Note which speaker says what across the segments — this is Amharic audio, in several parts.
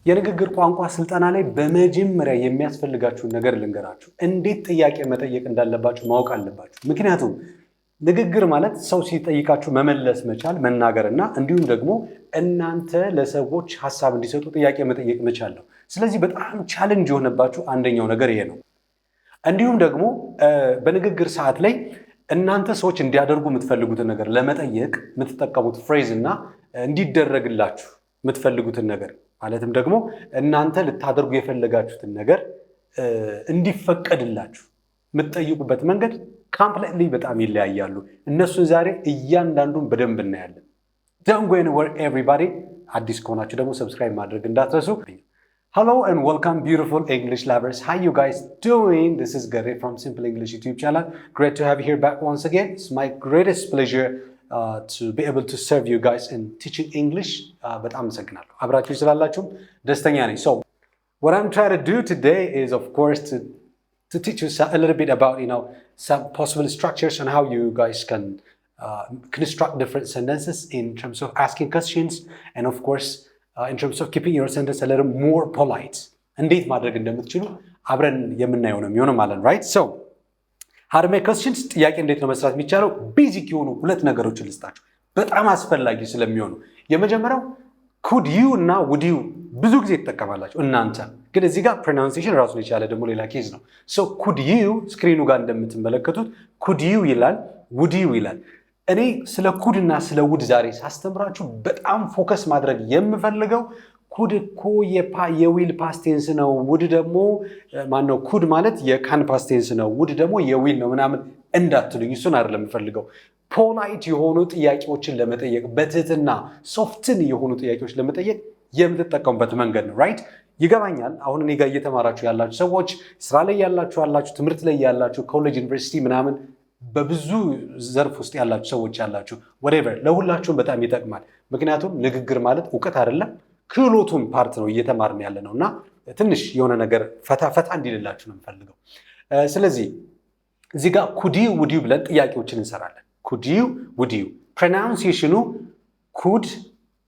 Speaker 1: የንግግር ቋንቋ ስልጠና ላይ በመጀመሪያ የሚያስፈልጋችሁን ነገር ልንገራችሁ። እንዴት ጥያቄ መጠየቅ እንዳለባችሁ ማወቅ አለባችሁ። ምክንያቱም ንግግር ማለት ሰው ሲጠይቃችሁ መመለስ መቻል፣ መናገርና እንዲሁም ደግሞ እናንተ ለሰዎች ሀሳብ እንዲሰጡ ጥያቄ መጠየቅ መቻል ነው። ስለዚህ በጣም ቻሌንጅ የሆነባችሁ አንደኛው ነገር ይሄ ነው። እንዲሁም ደግሞ በንግግር ሰዓት ላይ እናንተ ሰዎች እንዲያደርጉ የምትፈልጉትን ነገር ለመጠየቅ የምትጠቀሙት ፍሬዝ እና እንዲደረግላችሁ የምትፈልጉትን ነገር ማለትም ደግሞ እናንተ ልታደርጉ የፈለጋችሁትን ነገር እንዲፈቀድላችሁ የምትጠይቁበት መንገድ ኮምፕሊትሊ በጣም ይለያያሉ። እነሱን ዛሬ እያንዳንዱን በደንብ እናያለን። Don't go anywhere everybody። አዲስ ከሆናችሁ ደግሞ ሰብስክራይብ ማድረግ እንዳትረሱ። Hello and welcome beautiful English lovers. How you guys doing? This is Gary from Simple English YouTube channel. Great to have you here back once again. It's my greatest pleasure to be able to serve you guys in teaching English. በጣም አመሰግናለሁ አብራችሁ ስላላችሁም ደስተኛ ነኝ። So what I'm trying to do today is of course to teach you a little bit about some possible structures and how you guys can construct different sentences in terms of asking questions and of course in terms of keeping your sentence a little more polite. እንዴት ማድረግ እንደምትችሉ አብረን የምናየው ነው የሚሆነው ማለት right? So how to make questions ጥያቄ እንዴት ነው መስራት የሚቻለው? ቤዚክ የሆኑ ሁለት ነገሮችን ልስጣችሁ በጣም አስፈላጊ ስለሚሆኑ። የመጀመሪያው could you እና would you ብዙ ጊዜ ትጠቀማላችሁ እናንተ፣ ግን እዚህ ጋር pronunciation ራሱን የቻለ ደግሞ ሌላ ኬዝ ነው። so could you ስክሪኑ ጋር እንደምትመለከቱት could you ይላል would you ይላል። እኔ ስለ ኩድ እና ስለ ውድ ዛሬ ሳስተምራችሁ በጣም ፎከስ ማድረግ የምፈልገው ኩድ እኮ የዊል ፓስቴንስ ነው፣ ውድ ደግሞ ማነው ኩድ ማለት የካን ፓስቴንስ ነው፣ ውድ ደግሞ የዊል ነው ምናምን እንዳትሉኝ። እሱን አይደለም የምፈልገው። ፖላይት የሆኑ ጥያቄዎችን ለመጠየቅ በትህትና ሶፍትን የሆኑ ጥያቄዎች ለመጠየቅ የምትጠቀሙበት መንገድ ነው። ራይት? ይገባኛል። አሁን እኔ ጋር እየተማራችሁ ያላችሁ ሰዎች፣ ስራ ላይ ያላችሁ ትምህርት ላይ ያላችሁ፣ ኮሌጅ ዩኒቨርሲቲ ምናምን በብዙ ዘርፍ ውስጥ ያላችሁ ሰዎች ያላችሁ whatever ለሁላችሁም በጣም ይጠቅማል። ምክንያቱም ንግግር ማለት እውቀት አይደለም ክህሎቱን ፓርት ነው እየተማርን ያለ ነው እና ትንሽ የሆነ ነገር ፈታ እንዲልላችሁ ነው የምፈልገው። ስለዚህ እዚህ ጋር could you would you ብለን ጥያቄዎችን እንሰራለን። could you would you pronunciation could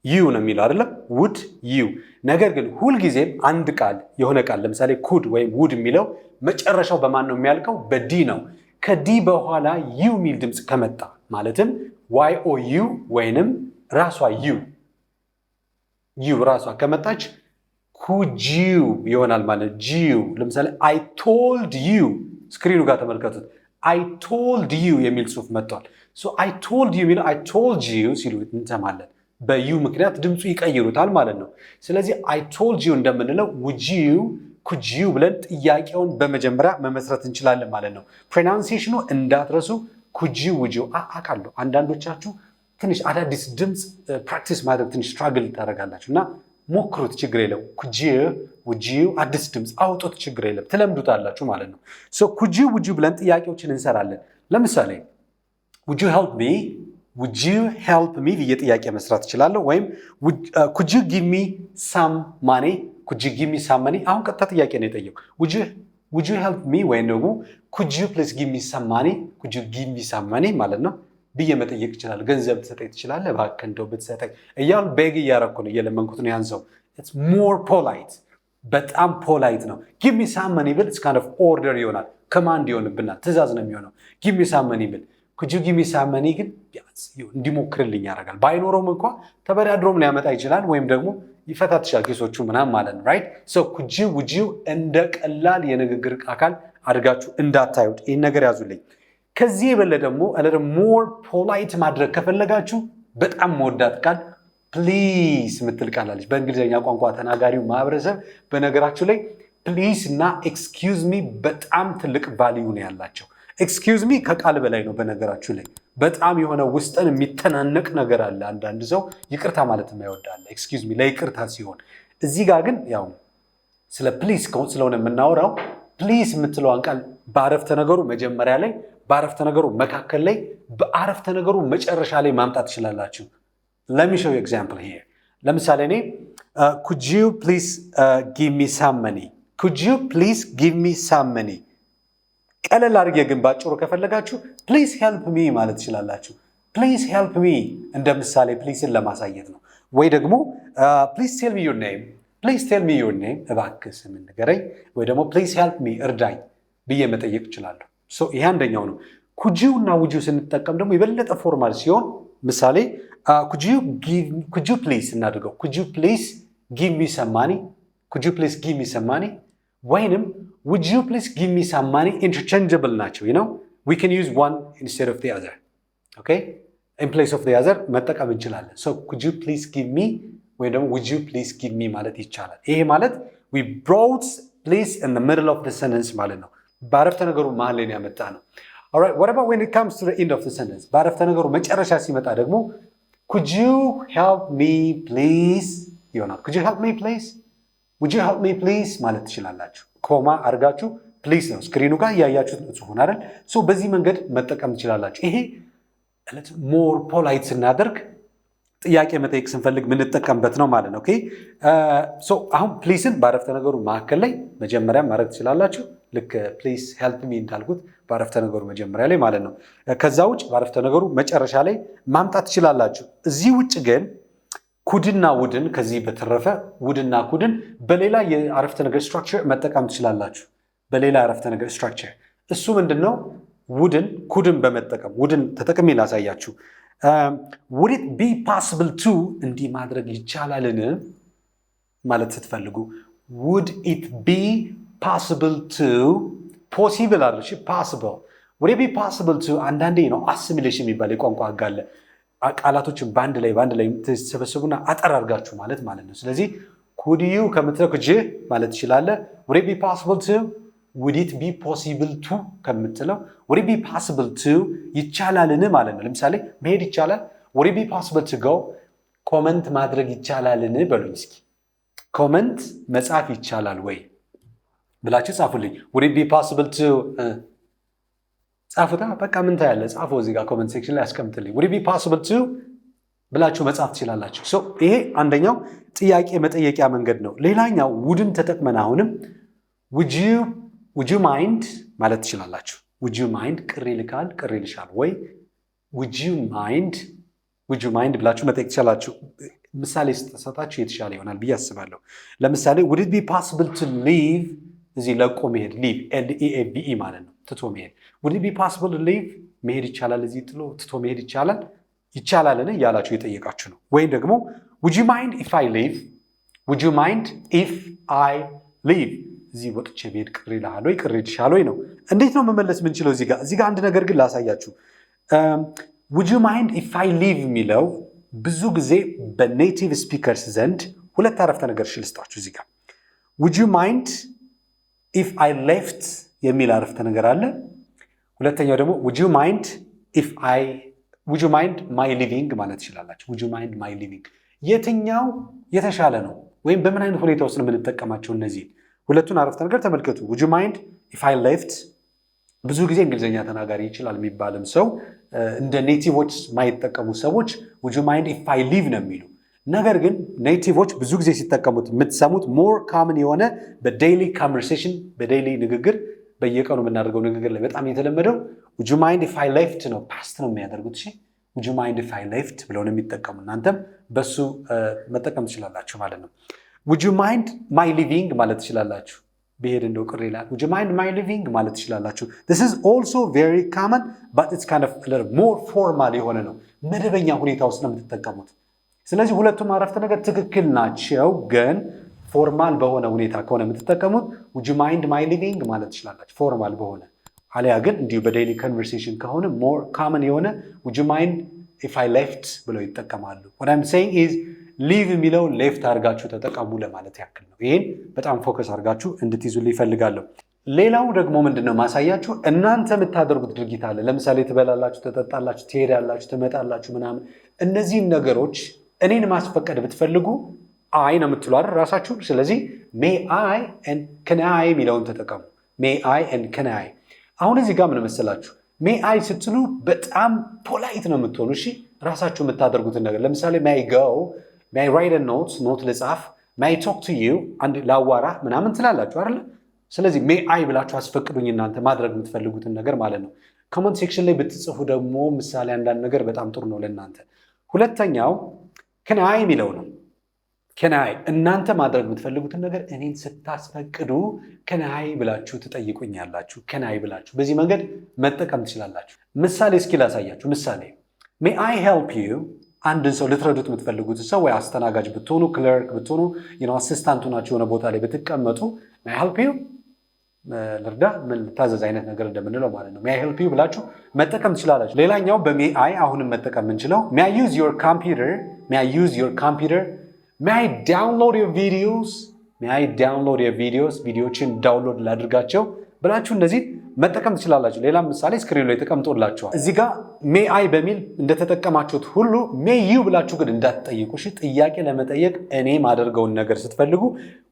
Speaker 1: you ነው የሚለው አይደለም would you። ነገር ግን ሁልጊዜም አንድ ቃል የሆነ ቃል ለምሳሌ could ወይም would የሚለው መጨረሻው በማን ነው የሚያልቀው? በዲ ነው። ከዲ በኋላ ዩ ሚል ድምፅ ከመጣ ማለትም ዋይ ኦ ዩ ወይንም ራሷ ዩ ራሷ ከመጣች ኩድ ዩ ይሆናል ማለት ጂዩ። ለምሳሌ አይ ቶልድ ዩ ስክሪኑ ጋር ተመልከቱት። አይ ቶልድ ዩ የሚል ጽሑፍ መጥቷል። ሶ አይ ቶልድ ዩ የሚለው አይ ቶልድ ዩ ሲሉ እንሰማለን። በዩ ምክንያት ድምፁ ይቀይሩታል ማለት ነው። ስለዚህ አይ ቶልድ ዩ እንደምንለው ውድ ዩ ኩድ ዩ ብለን ጥያቄውን በመጀመሪያ መመስረት እንችላለን ማለት ነው። ፕሮናንሲዬሽኑ እንዳትረሱ። ኩድ ዩ ውድ ዩ አውቃለሁ አንዳንዶቻችሁ ትንሽ አዳዲስ ድምፅ ፕራክቲስ ማድረግ ትንሽ ስትራግል ታደርጋላችሁ እና ሞክሩት፣ ችግር የለም። ኩድ ዩ ውድ ዩ አዲስ ድምፅ አውጡት፣ ችግር የለም፣ ትለምዱታላችሁ ማለት ነው። ሶ ኩድ ዩ ውድ ዩ ብለን ጥያቄዎችን እንሰራለን። ለምሳሌ ውድ ዩ ሄልፕ ሚ ውድ ዩ ሄልፕ ሚ ብዬ ጥያቄ መስራት እችላለሁ። ወይም ኩድ ዩ ጊቭ ሚ ሳም ማኒ ኩድ ዩ ጊቭ ሚ ሳም ማኒ። አሁን ቀጥታ ጥያቄ ነው የጠየቁ። ውድ ዩ ሄልፕ ሚ ወይም ደግሞ ኩድ ዩ ፕሊዝ ጊቭ ሚ ሳም ማኒ ኩድ ዩ ጊቭ ሚ ሳም ማኒ ማለት ነው ብዬ መጠየቅ ይችላል። ገንዘብ ትሰጠኝ ትችላለህ እባክህ እንደው ብትሰጠኝ እያሉ ቤግ እያረኩ ነው፣ እየለመንኩት ነው ያን ሰው። ኢትስ ሞር ፖላይት፣ በጣም ፖላይት ነው። ጊቭ ሚ ሳም ማኒ ብል ኢትስ ካይንድ ኦፍ ኦርደር ይሆናል፣ ኮማንድ ይሆንብናል፣ ትእዛዝ ነው የሚሆነው። ጊቭ ሚ ሳም ማኒ ብል ኩድ ዩ ጊቭ ሚ ሳም ማኒ ግን እንዲሞክርልኝ ያደርጋል። ባይኖረውም እንኳ ተበዳድሮም ሊያመጣ ይችላል፣ ወይም ደግሞ ይፈታትሻል ኬሶቹ ምናምን ማለት ነው። ራይት? ሶ ኩድ ዩ ውድ ዩ እንደ ቀላል የንግግር አካል አድርጋችሁ እንዳታዩት፣ ይህን ነገር ያዙልኝ። ከዚህ የበለ ደግሞ ሞር ፖላይት ማድረግ ከፈለጋችሁ በጣም መወዳት ቃል ፕሊዝ ምትል ቃላለች። በእንግሊዝኛ ቋንቋ ተናጋሪው ማህበረሰብ በነገራችሁ ላይ ፕሊዝ እና ኤክስኪውዝ ሚ በጣም ትልቅ ቫልዩ ነው ያላቸው። ኤክስኪውዝ ሚ ከቃል በላይ ነው በነገራችሁ ላይ። በጣም የሆነ ውስጥን የሚተናነቅ ነገር አለ። አንዳንድ ሰው ይቅርታ ማለት የማይወዳለ ኤክስኪውዝ ሚ ለይቅርታ ሲሆን፣ እዚህ ጋር ግን ያው ስለ ፕሊዝ ስለሆነ የምናወራው ፕሊዝ የምትለዋን ቃል በአረፍተ ነገሩ መጀመሪያ ላይ፣ በአረፍተ ነገሩ መካከል ላይ፣ በአረፍተ ነገሩ መጨረሻ ላይ ማምጣት ትችላላችሁ። let me show you example here። ለምሳሌ እኔ could you please give me some money could you please give me some money። ቀለል አድርጌ ግን ባጭሩ ከፈለጋችሁ please help me ማለት ትችላላችሁ። please help me እንደ ምሳሌ ፕሊስን ለማሳየት ነው። ወይ ደግሞ please tell me your name ፕሊዝ ቴል ሚ ዩር ኔም፣ እባክህ ስምህን ንገረኝ፣ ወይ ደግሞ ፕሊዝ ሄልፕ ሚ እርዳኝ ብዬ መጠየቅ እችላለሁ። ይሄ አንደኛው ነው። ኩድ ዩ እና ውድ ዩ ስንጠቀም ደግሞ የበለጠ ፎርማል ሲሆን ምሳሌ ኩድ ዩ ፕሊዝ እናድርገው። ኩድ ዩ ፕሊዝ ጊቭ ሚ ሰም ማኒ፣ ኩድ ዩ ፕሊዝ ጊቭ ሚ ሰም ማኒ ወይንም ውድ ዩ ፕሊዝ ጊቭ ሚ ሰም ማኒ ኢንተርቼንጀብል ናቸው። we can use one instead of the other. Okay? In place of the other መጠቀም እንችላለን። so could you please give me ወይ ደግሞ would you please give me ማለት ይቻላል። ይሄ ማለት we brought please in the middle of the sentence ማለት ነው። በአረፍተ ነገሩ መሃል ላይ ያመጣ ነው። alright, what about when it comes to the end of the sentence? በአረፍተ ነገሩ መጨረሻ ሲመጣ ደግሞ could you help me please ይሆናል። could you help me please? would you help me please ማለት ትችላላችሁ። ኮማ አድርጋችሁ ፕሊዝ ነው ስክሪኑ ጋር እያያችሁት ነው ጽሁፉን አይደል? በዚህ መንገድ መጠቀም ትችላላችሁ። ይሄ ሞር ፖላይት ስናደርግ ጥያቄ መጠየቅ ስንፈልግ ምንጠቀምበት ነው ማለት ነው። ኦኬ አሁን ፕሊዝን በአረፍተ ነገሩ መካከል ላይ መጀመሪያ ማድረግ ትችላላችሁ። ልክ ፕሊዝ ሄልፕ ሚ እንዳልኩት በአረፍተ ነገሩ መጀመሪያ ላይ ማለት ነው። ከዛ ውጭ በአረፍተ ነገሩ መጨረሻ ላይ ማምጣት ትችላላችሁ። እዚህ ውጭ ግን ኩድና ውድን ከዚህ በተረፈ ውድና ኩድን በሌላ የአረፍተ ነገር ስትራክቸር መጠቀም ትችላላችሁ። በሌላ አረፍተ ነገር ስትራክቸር እሱ ምንድነው? ውድን ኩድን በመጠቀም ውድን ተጠቅሜ ላሳያችሁ። would it be possible to እንዲህ ማድረግ ይቻላልን ማለት ስትፈልጉ would it be possible to possible አይደል? possible would it be possible to አንዳንዴ ነው አሲሚሌሽን የሚባል የቋንቋ ህግ አለ። ቃላቶችን በአንድ ላይ ተሰበስቡና አጠር አድርጋችሁ ማለት ነው። ስለዚህ could you ከምትለው could you ማለት ይችላል። would it be possible to would it be possible to ከምትለው would it be possible to ይቻላልን ማለት ነው። ለምሳሌ መሄድ ይቻላል። would it be possible to go ኮመንት ማድረግ ይቻላልን በሉኝ እስኪ። ኮመንት መጻፍ ይቻላል ወይ ብላችሁ ጻፉልኝ። would it be possible to ጻፉታ። በቃ ምን ታያለ? ጻፉ እዚህ ጋር ኮመንት ሴክሽን ላይ አስቀምጥልኝ። would it be possible to ብላችሁ መጻፍ ትችላላችሁ። ይሄ አንደኛው ጥያቄ መጠየቂያ መንገድ ነው። ሌላኛው ውድን ተጠቅመን አሁንም would you mind ማለት ትችላላችሁ። would you mind ቅር ይልካል፣ ቅር ይልሻል ወይ? would you mind ብላችሁ መጠየቅ ትችላላችሁ። ምሳሌ ስትሰጣችሁ የተሻለ ይሆናል ብዬ አስባለሁ። ለምሳሌ would it be possible to leave እዚህ ለቆ መሄድ leave L-E-A-V-E ማለት ነው፣ ትቶ መሄድ። would it be possible to leave መሄድ ይቻላል፣ እዚህ ትቶ መሄድ ይቻላልን እያላችሁ የጠየቃችሁ ነው። ወይም ደግሞ would you mind if I leave would you mind if I leave እዚህ ወጥቼ ብሄድ ቅር ይልሃል ወይ ቅር ይልሻል ወይ ነው። እንዴት ነው መመለስ የምንችለው? እዚህ ጋር አንድ ነገር ግን ላሳያችሁ። would you mind if I leave የሚለው ብዙ ጊዜ በኔቲቭ ስፒከርስ ዘንድ ሁለት አረፍተ ነገር ልስጣችሁ። እዚህ ጋር would you mind if I left የሚል አረፍተ ነገር አለ። ሁለተኛው ደግሞ would you mind my leaving ማለት ትችላላችሁ። would you mind my leaving የትኛው የተሻለ ነው? ወይም በምን አይነት ሁኔታ ውስጥ ነው የምንጠቀማቸው? እነዚህ ሁለቱን አረፍተ ነገር ተመልከቱ። would you mind if I left ብዙ ጊዜ እንግሊዝኛ ተናጋሪ ይችላል የሚባልም ሰው እንደ ኔቲቮች ማይጠቀሙ ሰዎች would you mind if I leave ነው የሚሉ። ነገር ግን ኔቲቮች ብዙ ጊዜ ሲጠቀሙት የምትሰሙት ሞር ካመን የሆነ በዴይሊ ኮንቨርሴሽን በዴይሊ ንግግር በየቀኑ የምናደርገው ንግግር ላይ በጣም የተለመደው would you mind if I left ነው። ፓስት ነው የሚያደርጉት። እሺ would you mind if I left ብለው ነው የሚጠቀሙ። እናንተም በሱ መጠቀም ትችላላችሁ ማለት ነው። would you mind my leaving ማለት ትችላላችሁ። ብሄድ እንደው ቅር ይላል would you mind my leaving ማለት ትችላላችሁ። this is also very common but it's kind of a little more formal የሆነ ነው። መደበኛ ሁኔታ ውስጥ ነው የምትጠቀሙት። ስለዚህ ሁለቱም አረፍተ ነገር ትክክል ናቸው፣ ግን ፎርማል በሆነ ሁኔታ ከሆነ የምትጠቀሙት would you mind my leaving ማለት ትችላላችሁ ፎርማል በሆነ። አሊያ ግን እንዲሁ በዴይሊ ኮንቨርሴሽን ከሆነ more common የሆነ would you mind if I left ብለው ይጠቀማሉ። what I'm saying is leave የሚለው ሌፍት አድርጋችሁ ተጠቀሙ ለማለት ያክል ነው። ይሄን በጣም ፎከስ አድርጋችሁ እንድትይዙልኝ ይፈልጋለሁ። ሌላው ደግሞ ምንድነው ማሳያችሁ፣ እናንተ የምታደርጉት ድርጊት አለ። ለምሳሌ ትበላላችሁ፣ ትጠጣላችሁ፣ ትሄዳላችሁ፣ ትመጣላችሁ ምናምን። እነዚህን ነገሮች እኔን ማስፈቀድ ብትፈልጉ አይ ነው የምትሉ አይደል ራሳችሁ። ስለዚህ may I and can I የሚለውን ተጠቀሙ። may I and can I። አሁን እዚህ ጋር ምን መሰላችሁ፣ may I ስትሉ በጣም ፖላይት ነው የምትሆኑ። እሺ ራሳችሁ የምታደርጉትን ነገር ለምሳሌ may I go may I write a note ልጻፍ፣ may I talk to you አንድ ላዋራ ምናምን ትላላችሁ አይደል። ስለዚህ may I ብላችሁ አስፈቅዱኝ እናንተ ማድረግ የምትፈልጉትን ነገር ማለት ነው። ኮመንት ሴክሽን ላይ ብትጽፉ ደግሞ ምሳሌ አንዳንድ ነገር በጣም ጥሩ ነው ለእናንተ። ሁለተኛው can I የሚለው ነው። ከናይ እናንተ ማድረግ የምትፈልጉትን ነገር እኔን ስታስፈቅዱ ከናይ ብላችሁ ትጠይቁኛላችሁ። ከናይ ብላችሁ በዚህ መንገድ መጠቀም ትችላላችሁ። ምሳሌ እስኪ ላሳያችሁ። ምሳሌ may I help you አንድን ሰው ልትረዱት የምትፈልጉት ሰው ወይ አስተናጋጅ ብትሆኑ ክለርክ ብትሆኑ አሲስታንቱ ናችሁ የሆነ ቦታ ላይ ብትቀመጡ may I help you ልርዳ ምን ታዘዝ አይነት ነገር እንደምንለው ማለት ነው። may I help you ብላችሁ መጠቀም ትችላላችሁ። ሌላኛው በሜይ አይ አሁንም መጠቀም የምንችለው may I use your computer may I use your computer may I download your videos may I download your videos ቪዲዮዎችን ዳውንሎድ ላድርጋቸው ብላችሁ እንደዚህ መጠቀም ትችላላችሁ። ሌላ ምሳሌ ስክሪኑ ላይ ተቀምጦላችኋል። እዚህ ጋር ሜይ አይ በሚል እንደተጠቀማችሁት ሁሉ ሜይ ዩ ብላችሁ ግን እንዳትጠይቁ። እሺ ጥያቄ ለመጠየቅ እኔ ማደርገውን ነገር ስትፈልጉ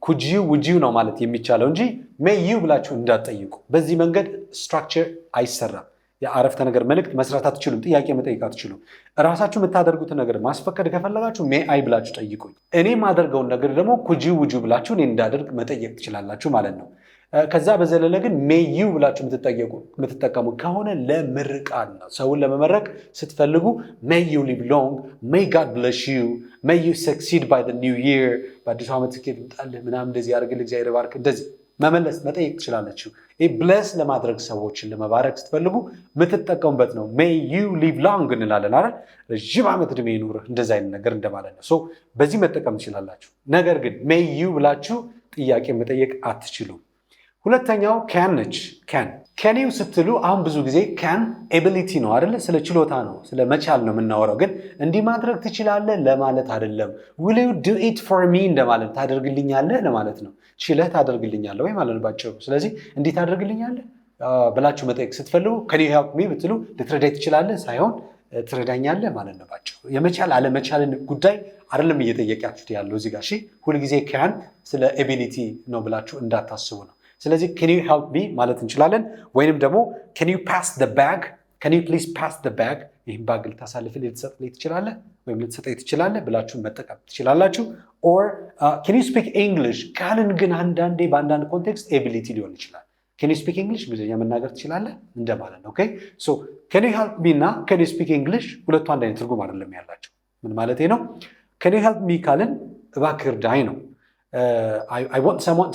Speaker 1: ኩድ ዩ ውድ ዩ ነው ማለት የሚቻለው እንጂ ሜይ ዩ ብላችሁ እንዳትጠይቁ። በዚህ መንገድ ስትራክቸር አይሰራም። የአረፍተ ነገር መልእክት መስራት አትችሉም። ጥያቄ መጠየቅ አትችሉም። እራሳችሁ የምታደርጉትን ነገር ማስፈቀድ ከፈለጋችሁ ሜይ አይ ብላችሁ ጠይቁኝ። እኔ ማደርገውን ነገር ደግሞ ኩድ ዩ ውድ ዩ ብላችሁ እኔ እንዳደርግ መጠየቅ ትችላላችሁ ማለት ነው። ከዛ በዘለለ ግን ሜይ ዩ ብላችሁ የምትጠቀሙ ከሆነ ለምርቃን ነው። ሰውን ለመመረቅ ስትፈልጉ ሜይ ዩ ሊቭ ሎንግ፣ ሜይ ጋድ ብለስ ዩ፣ ሜይ ዩ ሰክሲድ ባይ ዘ ኒው ይር፣ በአዲሱ ዓመት ስኬት ይምጣልህ ምናምን እንደዚህ ያደርግልህ እግዚአብሔር ባርክ፣ እንደዚህ መመለስ መጠየቅ ትችላላችሁ። ይህ ብለስ ለማድረግ ሰዎችን ለመባረክ ስትፈልጉ የምትጠቀሙበት ነው። ሜይ ዩ ሊቭ ሎንግ እንላለን አይደል? ረዥም ዓመት ዕድሜ ይኑርህ እንደዚህ አይነት ነገር እንደማለት ነው። በዚህ መጠቀም ትችላላችሁ። ነገር ግን ሜይ ዩ ብላችሁ ጥያቄ መጠየቅ አትችሉም። ሁለተኛው ካን ነች። ካን ስትሉ አሁን ብዙ ጊዜ ካን ኤቢሊቲ ነው አይደለ? ስለ ችሎታ ነው፣ ስለ መቻል ነው የምናወራው። ግን እንዲህ ማድረግ ትችላለህ ለማለት አይደለም። will you do it for me እንደማለት ታደርግልኛለህ ለማለት ነው። ችለህ ታደርግልኛለህ ወይ ማለት ነው ባጭሩ። ስለዚህ እንዲህ ታደርግልኛለህ ብላችሁ መጠየቅ ስትፈልጉ can you help me ብትሉ ልትረዳኝ ትችላለህ ሳይሆን ትረዳኛለህ ማለት ነው ባጭሩ። የመቻል አለመቻልን ጉዳይ አይደለም እየጠየቃችሁት ያለው እዚህ ጋር። እሺ ሁልጊዜ ካን ስለ ኤቢሊቲ ነው ብላችሁ እንዳታስቡ ነው። ስለዚህ can you help me ማለት እንችላለን። ወይንም ደግሞ can you pass the bag can you please pass the bag ይህን ባግ ልታሳልፍልኝ ልትሰጥልኝ ትችላለህ ወይም ልትሰጠኝ ትችላለህ ብላችሁ መጠቀም ትችላላችሁ። or can you speak English ካልን ግን አንዳንዴ በአንዳንድ ኮንቴክስት ኤቢሊቲ ሊሆን ይችላል። can you speak English እንግሊዝኛ መናገር ትችላለህ እንደማለት ነው። ኦኬ so can you help me እና can you speak English ሁለቱ አንድ አይነት ትርጉም አይደለም ያላቸው። ምን ማለቴ ነው? can you help me ካልን እባክህ እርዳኝ ነው። I want someone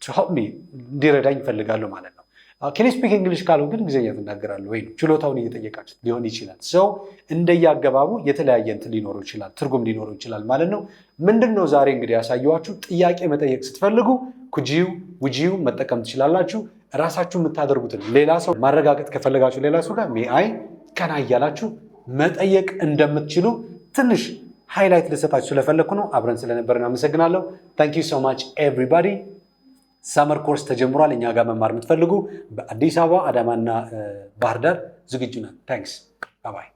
Speaker 1: to help me እንዲረዳኝ እፈልጋለሁ ማለት ነው። can you speak English ካሉ ግን እንግሊዝኛ ትናገራለህ ወይ ነው። ችሎታውን እየጠየቃችሁ ሊሆን ይችላል። ሰው እንደያገባቡ የተለያየ እንትን ሊኖረው ይችላል፣ ትርጉም ሊኖረው ይችላል ማለት ነው። ምንድነው ዛሬ እንግዲህ ያሳየኋችሁ ጥያቄ መጠየቅ ስትፈልጉ could you would you መጠቀም ትችላላችሁ። ራሳችሁ የምታደርጉትን ሌላ ሰው ማረጋገጥ ከፈለጋችሁ ሌላ ሰው ጋር may I can I እያላችሁ መጠየቅ እንደምትችሉ ትንሽ ሃይላይት ልሰጣችሁ ስለፈለኩ ነው። አብረን ስለነበርን አመሰግናለሁ። thank you so much everybody። ሰመር ኮርስ ተጀምሯል። እኛ ጋር መማር የምትፈልጉ በአዲስ አበባ፣ አዳማና ባህር ዳር ዝግጁ ነን። ታንክስ ባይ ባይ።